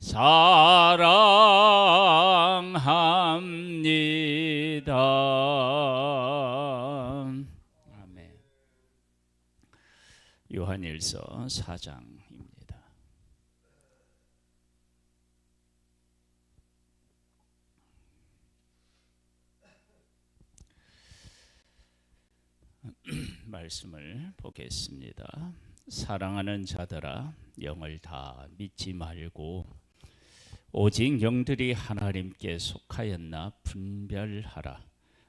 사랑합니다. 아멘. 요한일서 4장입니다. 말씀을 보겠습니다. 사랑하는 자들아, 영을 다 믿지 말고 오직 영들이 하나님께 속하였나 분별하라.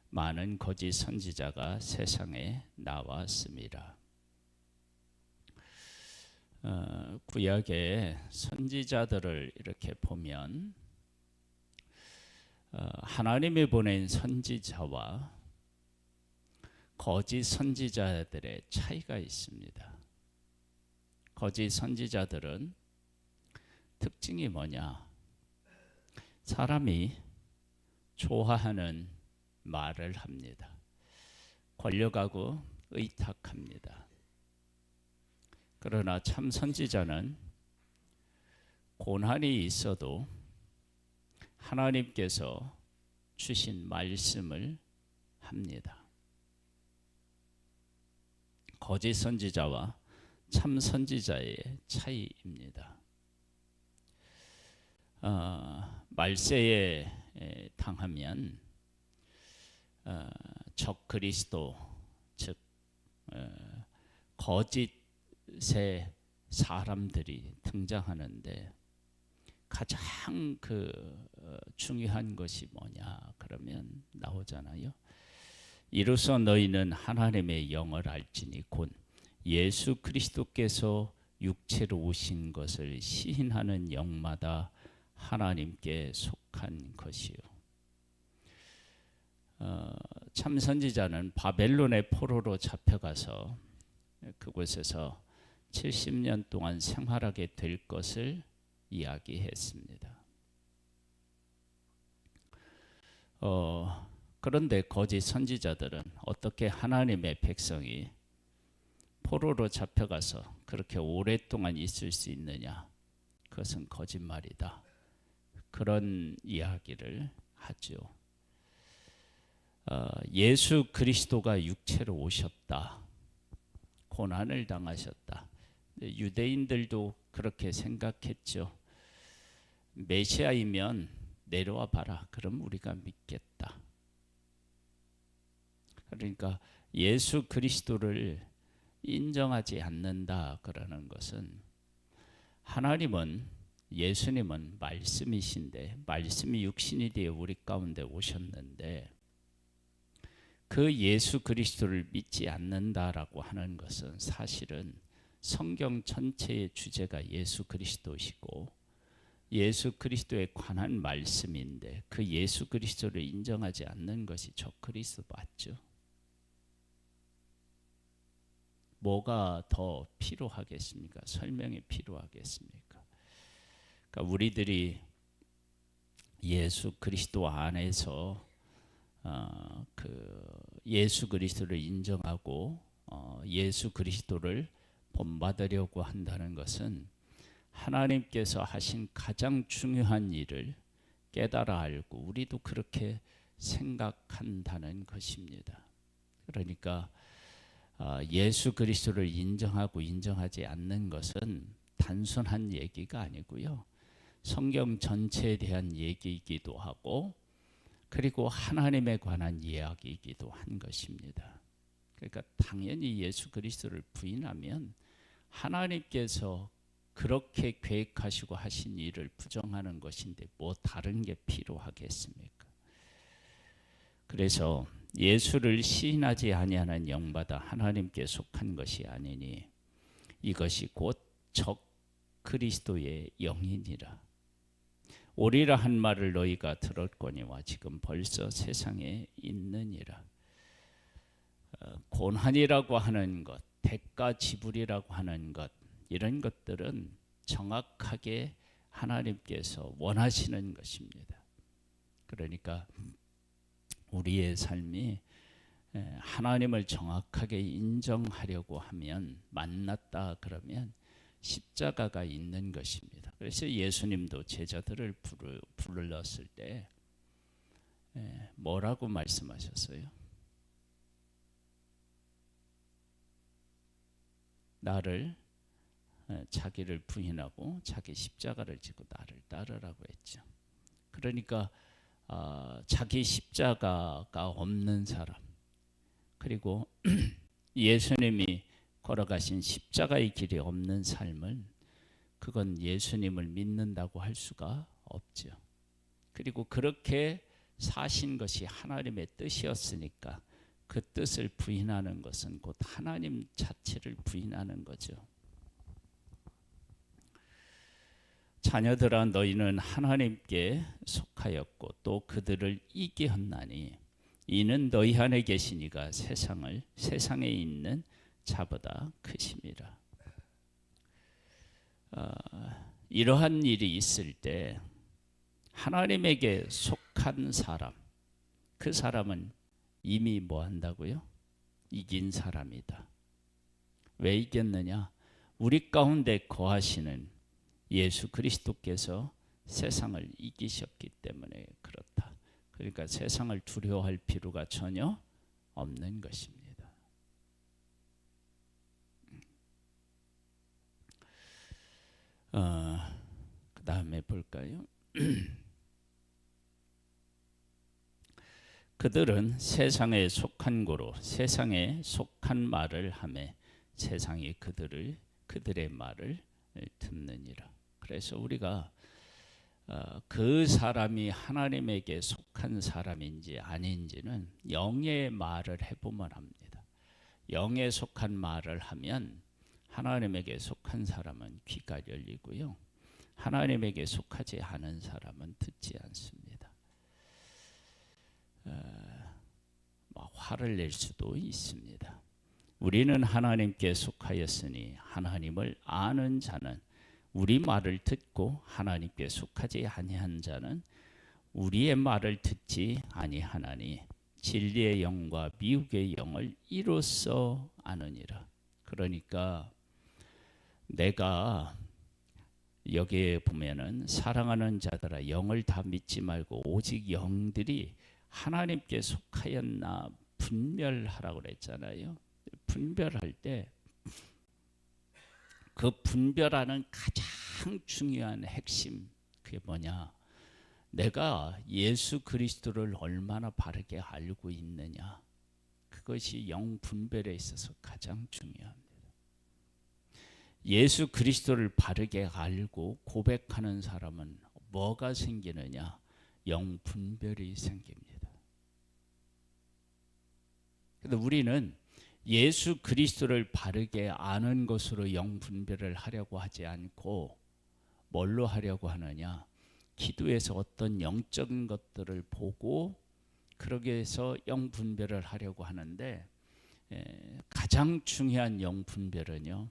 많은 거짓 선지자가 세상에 나왔습니다. 구약의 선지자들을 이렇게 보면 하나님이 보낸 선지자와 거짓 선지자들의 차이가 있습니다. 거짓 선지자들은 특징이 뭐냐? 사람이 좋아하는 말을 합니다. 권력하고 의탁합니다. 그러나 참 선지자는 고난이 있어도 하나님께서 주신 말씀을 합니다. 거짓 선지자와 참 선지자의 차이입니다. 말세에 당하면 적 그리스도, 즉 거짓의 사람들이 등장하는데 가장 중요한 것이 뭐냐 그러면 나오잖아요. 이로써 너희는 하나님의 영을 알지니 곧 예수 그리스도께서 육체로 오신 것을 시인하는 영마다 하나님께 속한 것이요. 참 선지자는 바벨론의 포로로 잡혀가서 그곳에서 70년 동안 생활하게 될 것을 이야기했습니다. 그런데 거짓 선지자들은 어떻게 하나님의 백성이 포로로 잡혀가서 그렇게 오랫동안 있을 수 있느냐? 그것은 거짓말이다. 그런 이야기를 하죠. 예수 그리스도가 육체로 오셨다. 고난을 당하셨다. 유대인들도 그렇게 생각했죠. 메시아이면 내려와 봐라. 그럼 우리가 믿겠다. 그러니까 예수 그리스도를 인정하지 않는다 그러는 것은 하나님은 예수님은 말씀이신데 말씀이 육신이 되어 우리 가운데 오셨는데 그 예수 그리스도를 믿지 않는다라고 하는 것은 사실은 성경 전체의 주제가 예수 그리스도시고 예수 그리스도에 관한 말씀인데 그 예수 그리스도를 인정하지 않는 것이 적 그리스도 맞죠? 뭐가 더 필요하겠습니까? 설명이 필요하겠습니까? 그러니까 우리들이 예수 그리스도 안에서 예수 그리스도를 인정하고 예수 그리스도를 본받으려고 한다는 것은 하나님께서 하신 가장 중요한 일을 깨달아 알고 우리도 그렇게 생각한다는 것입니다. 그러니까 예수 그리스도를 인정하고 인정하지 않는 것은 단순한 얘기가 아니고요. 성경 전체에 대한 얘기이기도 하고 그리고 하나님에 관한 이야기이기도 한 것입니다. 그러니까 당연히 예수 그리스도를 부인하면 하나님께서 그렇게 계획하시고 하신 일을 부정하는 것인데 뭐 다른 게 필요하겠습니까? 그래서 예수를 시인하지 아니하는 영마다 하나님께 속한 것이 아니니 이것이 곧 적 그리스도의 영이니라. 오리라 한 말을 너희가 들었거니와 지금 벌써 세상에 있느니라. 고난이라고 하는 것, 대가 지불이라고 하는 것, 이런 것들은 정확하게 하나님께서 원하시는 것입니다. 그러니까 우리의 삶이 하나님을 정확하게 인정하려고 하면 만났다 그러면 십자가가 있는 것입니다. 그래서 예수님도 제자들을 불렀을 때 뭐라고 말씀하셨어요? 나를 자기를 부인하고 자기 십자가를 지고 나를 따르라고 했죠. 그러니까 자기 십자가가 없는 사람, 그리고 예수님이 걸어가신 십자가의 길이 없는 삶은 그건 예수님을 믿는다고 할 수가 없죠. 그리고 그렇게 사신 것이 하나님의 뜻이었으니까 그 뜻을 부인하는 것은 곧 하나님 자체를 부인하는 거죠. 자녀들아 너희는 하나님께 속하였고 또 그들을 이기었나니 이는 너희 안에 계신 이가 세상에 있는 자보다 크심이라. 이러한 일이 있을 때 하나님에게 속한 사람, 그 사람은 이미 뭐 한다고요? 이긴 사람이다. 왜 이겼느냐? 우리 가운데 거하시는 예수 그리스도께서 세상을 이기셨기 때문에 그렇다. 그러니까 세상을 두려워할 필요가 전혀 없는 것입니다. 그 다음에 볼까요? 그들은 세상에 속한 고로 세상에 속한 말을 하매 세상이 그들의 말을 듣느니라. 그래서 우리가 그 사람이 하나님에게 속한 사람인지 아닌지는 영의 말을 해보면 합니다. 영에 속한 말을 하면 하나님에게 속한 사람은 귀가 열리고요, 하나님에게 속하지 않은 사람은 듣지 않습니다. 화를 낼 수도 있습니다. 우리는 하나님께 속하였으니 하나님을 아는 자는 우리 말을 듣고 하나님께 속하지 아니한 자는 우리의 말을 듣지 아니하나니 진리의 영과 미혹의 영을 이로써 아느니라. 그러니까 내가 여기에 보면은 사랑하는 자들아 영을 다 믿지 말고 오직 영들이 하나님께 속하였나 분별하라고 그랬잖아요. 분별할 때 그 분별하는 가장 중요한 핵심, 그게 뭐냐? 내가 예수 그리스도를 얼마나 바르게 알고 있느냐. 그것이 영 분별에 있어서 가장 중요합니다. 예수 그리스도를 바르게 알고 고백하는 사람은 뭐가 생기느냐? 영 분별이 생깁니다. 그런데 우리는 예수 그리스도를 바르게 아는 것으로 영 분별을 하려고 하지 않고 뭘로 하려고 하느냐? 기도에서 어떤 영적인 것들을 보고 그러기 위해서 영 분별을 하려고 하는데, 가장 중요한 영 분별은요,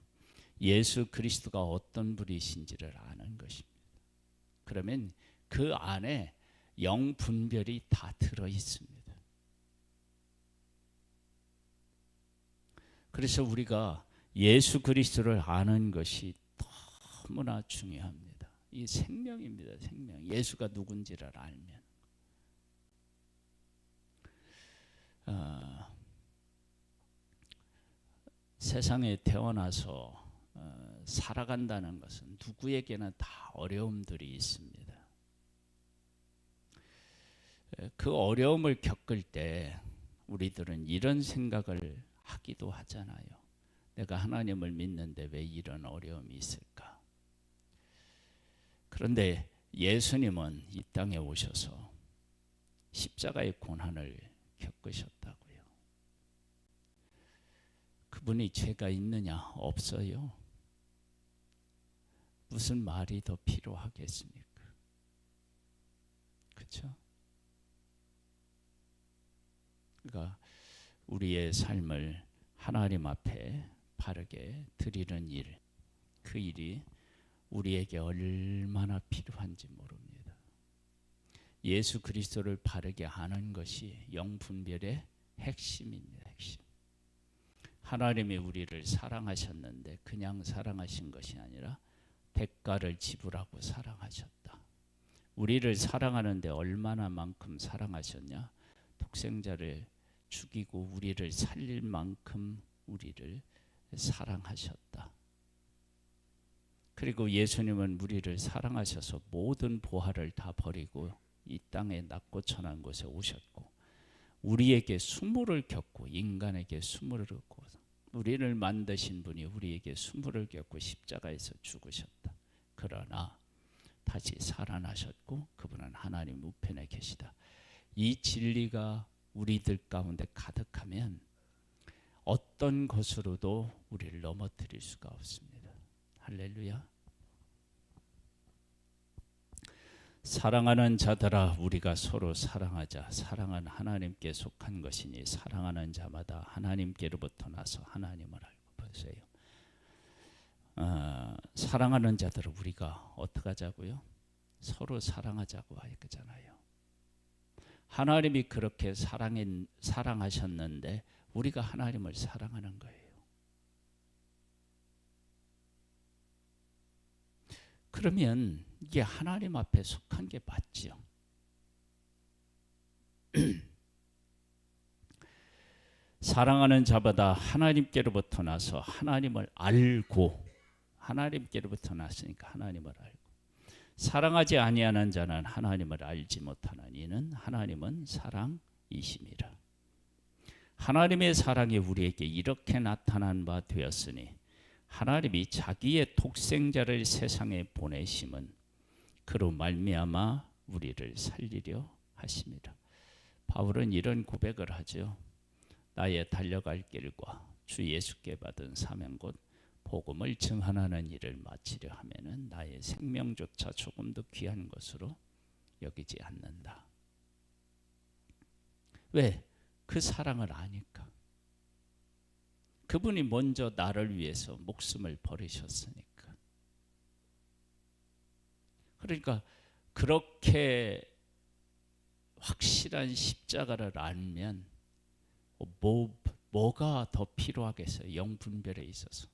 예수 그리스도가 어떤 분이신지를 아는 것입니다. 그러면 그 안에 영 분별이 다 들어 있습니다. 그래서 우리가 예수 그리스도를 아는 것이 너무나 중요합니다. 이 생명입니다. 생명. 예수가 누군지를 알면. 세상에 태어나서 살아간다는 것은 누구에게나 다 어려움들이 있습니다. 그 어려움을 겪을 때 우리들은 이런 생각을 하기도 하잖아요. 내가 하나님을 믿는데 왜 이런 어려움이 있을까? 그런데 예수님은 이 땅에 오셔서 십자가의 고난을 겪으셨다고요. 그분이 죄가 있느냐? 없어요. 무슨 말이 더 필요하겠습니까? 그렇죠? 그러니까 우리의 삶을 하나님 앞에 바르게 드리는 일, 그 일이 우리에게 얼마나 필요한지 모릅니다. 예수 그리스도를 바르게 아는 것이 영분별의 핵심입니다. 핵심. 하나님이 우리를 사랑하셨는데 그냥 사랑하신 것이 아니라 대가를 지불하고 사랑하셨다. 우리를 사랑하는데 얼마나 만큼 사랑하셨냐? 독생자를 죽이고 우리를 살릴 만큼 우리를 사랑하셨다. 그리고 예수님은 우리를 사랑하셔서 모든 보화를 다 버리고 이 땅에 낮고 천한 곳에 오셨고 우리에게 수모를 겪고 인간에게 수모를 겪고 우리를 만드신 분이 우리에게 수모를 겪고 십자가에서 죽으셨다. 그러나 다시 살아나셨고 그분은 하나님 우편에 계시다. 이 진리가 우리들 가운데 가득하면 어떤 것으로도 우리를 넘어뜨릴 수가 없습니다. 할렐루야. 사랑하는 자들아 우리가 서로 사랑하자. 사랑은 하나님께 속한 것이니 사랑하는 자마다 하나님께로부터 나서 하나님을 알고. 보세요. 사랑하는 자들을 우리가 어떻게 하자고요? 서로 사랑하자고 하잖아요. 하나님이 그렇게 사랑하셨는데 우리가 하나님을 사랑하는 거예요. 그러면 이게 하나님 앞에 속한 게 맞죠. 사랑하는 자보다 하나님께로부터 나서 하나님을 알고 하나님께로부터 났으니까 하나님을 알고 사랑하지 아니하는 자는 하나님을 알지 못하는 이는 하나님은 사랑이심이라. 하나님의 사랑이 우리에게 이렇게 나타난 바 되었으니 하나님이 자기의 독생자를 세상에 보내심은 그로 말미암아 우리를 살리려 하심이라. 바울은 이런 고백을 하죠. 나의 달려갈 길과 주 예수께 받은 사명 곧 복음을 증언하는 일을 마치려 하면은 나의 생명조차 조금도 귀한 것으로 여기지 않는다. 왜? 그 사랑을 아니까. 그분이 먼저 나를 위해서 목숨을 버리셨으니까. 그러니까 그렇게 확실한 십자가를 알면 뭐가 더 필요하겠어요? 영분별에 있어서.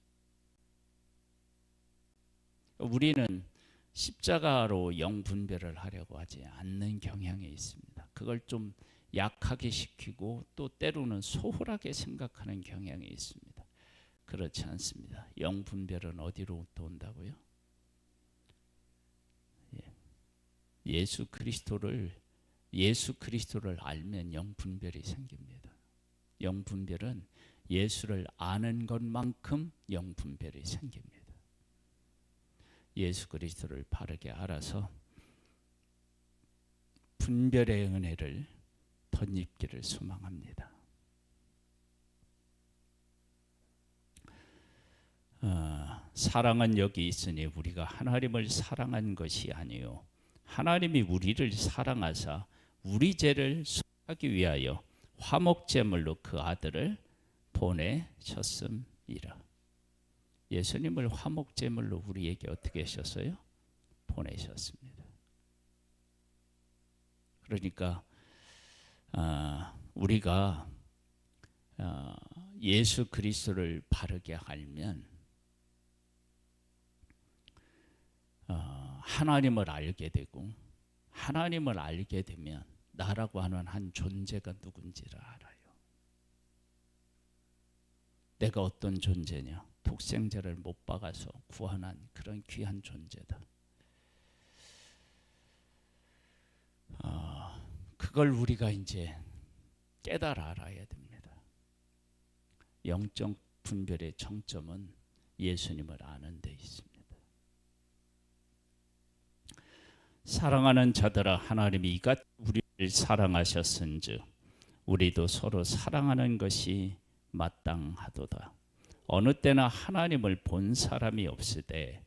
우리는 십자가로 영분별을 하려고 하지 않는 경향이 있습니다. 그걸 좀 약하게 시키고 또 때로는 소홀하게 생각하는 경향이 있습니다. 그렇지 않습니다. 영분별은 어디로부터 온다고요? 예수 그리스도를 알면 영분별이 생깁니다. 영분별은 예수를 아는 것만큼 영분별이 생깁니다. 예수 그리스도를 바르게 알아서 분별의 은혜를 덧입기를 소망합니다. 사랑은 여기 있으니 우리가 하나님을 사랑한 것이 아니요 하나님이 우리를 사랑하사 우리 죄를 속하기 위하여 화목제물로 그 아들을 보내셨음이라. 예수님을 화목제물로 우리에게 어떻게 하셨어요? 보내셨습니다. 그러니까 우리가 예수 그리스도를 바르게 알면 하나님을 알게 되고 하나님을 알게 되면 나라고 하는 한 존재가 누군지를 알아요. 내가 어떤 존재냐? 독생자를 못 박아서 구원한 그런 귀한 존재다. 그걸 우리가 이제 깨달아 알아야 됩니다. 영적 분별의 정점은 예수님을 아는 데 있습니다. 사랑하는 자들아 하나님이 이같이 우리를 사랑하셨은즉 우리도 서로 사랑하는 것이 마땅하도다. 어느 때나 하나님을 본 사람이 없으되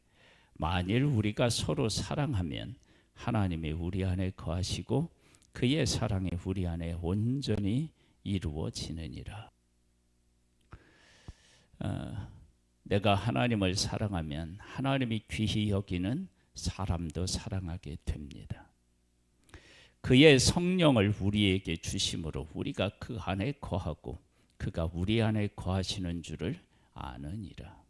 만일 우리가 서로 사랑하면 하나님이 우리 안에 거하시고 그의 사랑이 우리 안에 온전히 이루어지느니라. 내가 하나님을 사랑하면 하나님이 귀히 여기는 사람도 사랑하게 됩니다. 그의 성령을 우리에게 주심으로 우리가 그 안에 거하고 그가 우리 안에 거하시는 줄을 아느니라.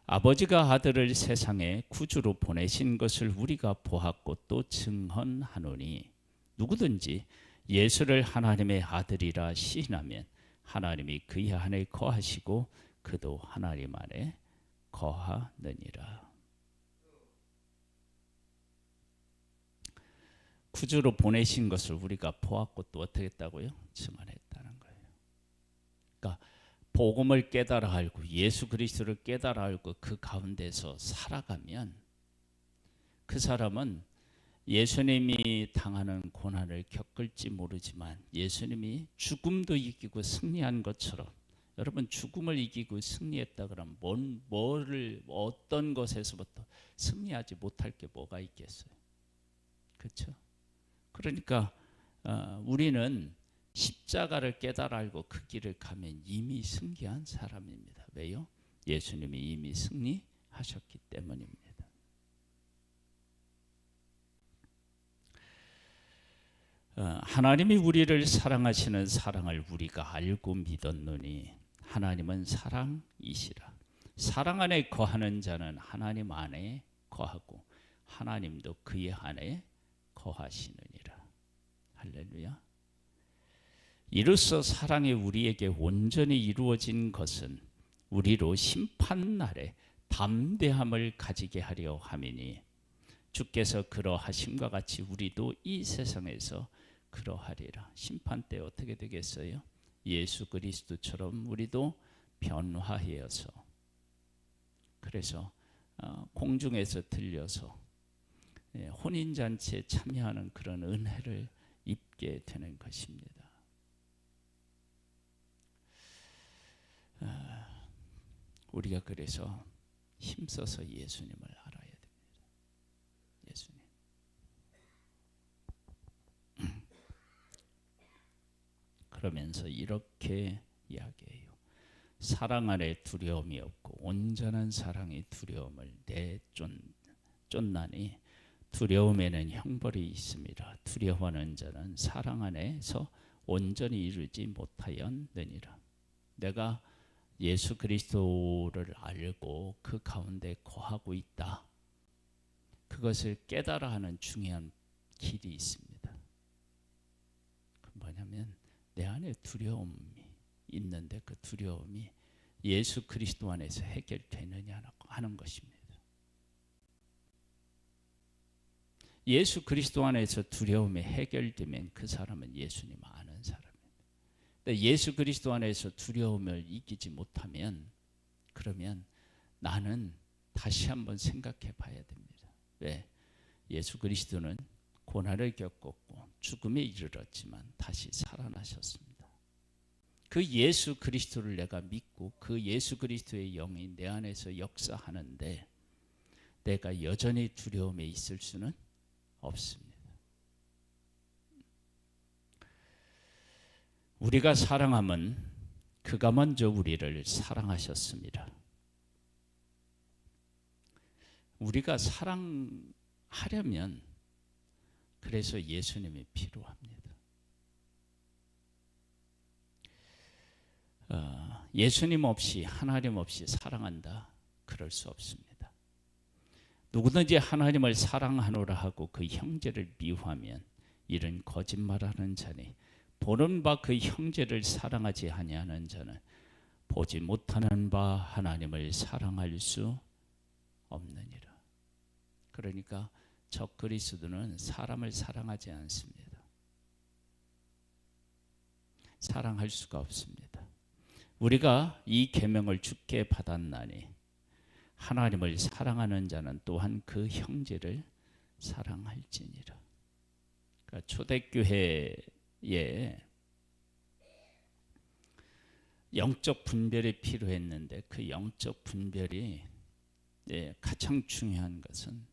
아버지가 아들을 세상에 구주로 보내신 것을 우리가 보았고 또 증언하노니 누구든지 예수를 하나님의 아들이라 시인하면 하나님이 그의 안에 거하시고 그도 하나님 안에 거하느니라. 구주로 보내신 것을 우리가 보았고 또 어떻게 했다고요? 증언했다는 거예요. 그러니까 복음을 깨달아 알고 예수 그리스도를 깨달아 알고 그 가운데서 살아가면 그 사람은 예수님이 당하는 고난을 겪을지 모르지만 예수님이 죽음도 이기고 승리한 것처럼, 여러분 죽음을 이기고 승리했다 그러면 어떤 것에서부터 승리하지 못할 게 뭐가 있겠어요? 그렇죠? 그러니까 우리는 십자가를 깨달아 알고 그 길을 가면 이미 승리한 사람입니다. 왜요? 예수님이 이미 승리하셨기 때문입니다. 하나님이 우리를 사랑하시는 사랑을 우리가 알고 믿었노니 하나님은 사랑이시라. 사랑 안에 거하는 자는 하나님 안에 거하고 하나님도 그의 안에 거하시느니라. 할렐루야. 이로써 사랑이 우리에게 온전히 이루어진 것은 우리로 심판날에 담대함을 가지게 하려 함이니 주께서 그러하심과 같이 우리도 이 세상에서 그러하리라. 심판 때 어떻게 되겠어요? 예수 그리스도처럼 우리도 변화하여서, 그래서 공중에서 들려서 혼인잔치에 참여하는 그런 은혜를 입게 되는 것입니다. 우리가 그래서 힘써서 예수님을 알아야 됩니다. 예수님. 그러면서 이렇게 이야기해요. 사랑 안에 두려움이 없고 온전한 사랑이 두려움을 쫓나니 두려움에는 형벌이 있습니다. 두려워하는 자는 사랑 안에서 온전히 이루지 못하였느니라. 내가 예수 그리스도를 알고 그 가운데 거하고 있다. 그것을 깨달아 하는 중요한 길이 있습니다. 그 뭐냐면 내 안에 두려움이 있는데 그 두려움이 예수 그리스도 안에서 해결되느냐 하는 것입니다. 예수 그리스도 안에서 두려움이 해결되면 그 사람은 예수님 아는 사람입니다. 근데 예수 그리스도 안에서 두려움을 이기지 못하면 그러면 나는 다시 한번 생각해 봐야 됩니다. 왜? 예수 그리스도는 고난을 겪었고 죽음에 이르렀지만 다시 살아나셨습니다. 그 예수 그리스도를 내가 믿고 그 예수 그리스도의 영이 내 안에서 역사하는데 내가 여전히 두려움에 있을 수는 없습니다. 우리가 사랑함은 그가 먼저 우리를 사랑하셨습니다. 우리가 사랑하려면 그래서 예수님이 필요합니다. 예수님 없이 하나님 없이 사랑한다? 그럴 수 없습니다. 누구든지 하나님을 사랑하노라 하고 그 형제를 미워하면 이는 거짓말하는 자니 보는 바 그 형제를 사랑하지 아니하는 자는 보지 못하는 바 하나님을 사랑할 수 없느니라. 그러니까 적 그리스도는 사람을 사랑하지 않습니다. 사랑할 수가 없습니다. 우리가 이 계명을 주께 받았나니 하나님을 사랑하는 자는 또한 그 형제를 사랑할지니라. 그러니까 초대교회에 영적 분별이 필요했는데 그 영적 분별이 가장 중요한 것은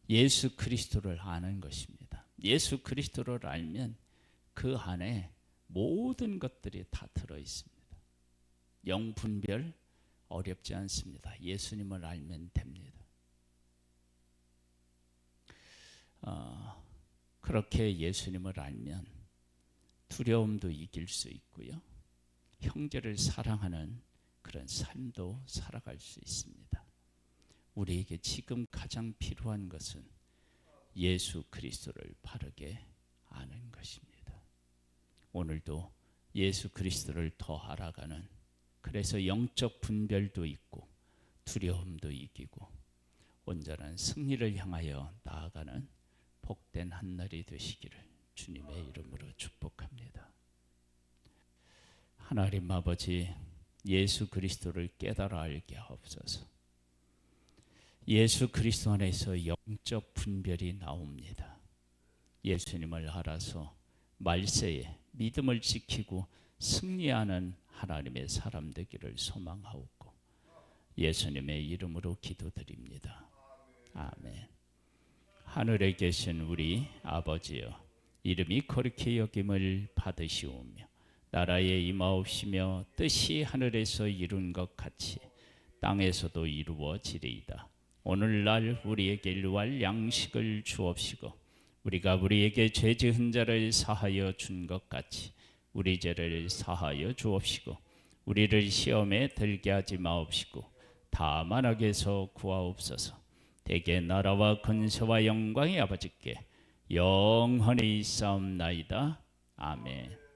예수 그리스도를 아는 것입니다. 예수 그리스도를 알면 그 안에 모든 것들이 다 들어 있습니다. 영 분별 어렵지 않습니다. 예수님을 알면 됩니다. 그렇게 예수님을 알면 두려움도 이길 수 있고요. 형제를 사랑하는 그런 삶도 살아갈 수 있습니다. 우리에게 지금 가장 필요한 것은 예수 그리스도를 바르게 아는 것입니다. 오늘도 예수 그리스도를 더 알아가는, 그래서 영적 분별도 있고 두려움도 이기고 온전한 승리를 향하여 나아가는 복된 한날이 되시기를 주님의 이름으로 축복합니다. 하나님 아버지, 예수 그리스도를 깨달아 알게 하옵소서. 예수 그리스도 안에서 영적 분별이 나옵니다. 예수님을 알아서 말세에 믿음을 지키고 승리하는 하나님의 사람 되기를 소망하옵고 예수님의 이름으로 기도드립니다. 아멘. 하늘에 계신 우리 아버지여, 이름이 거룩히 여김을 받으시오며 나라에 임하옵시며 뜻이 하늘에서 이룬 것 같이 땅에서도 이루어지리이다. 오늘날 우리에게 일용할 양식을 주옵시고 우리가 우리에게 죄 지은 자를 사하여 준 것 같이 우리 죄를 사하여 주옵시고 우리를 시험에 들게 하지 마옵시고 다만 악에서 구하옵소서. 대개 나라와 근세와 영광이 아버지께 영원히 있사옵나이다. 아멘.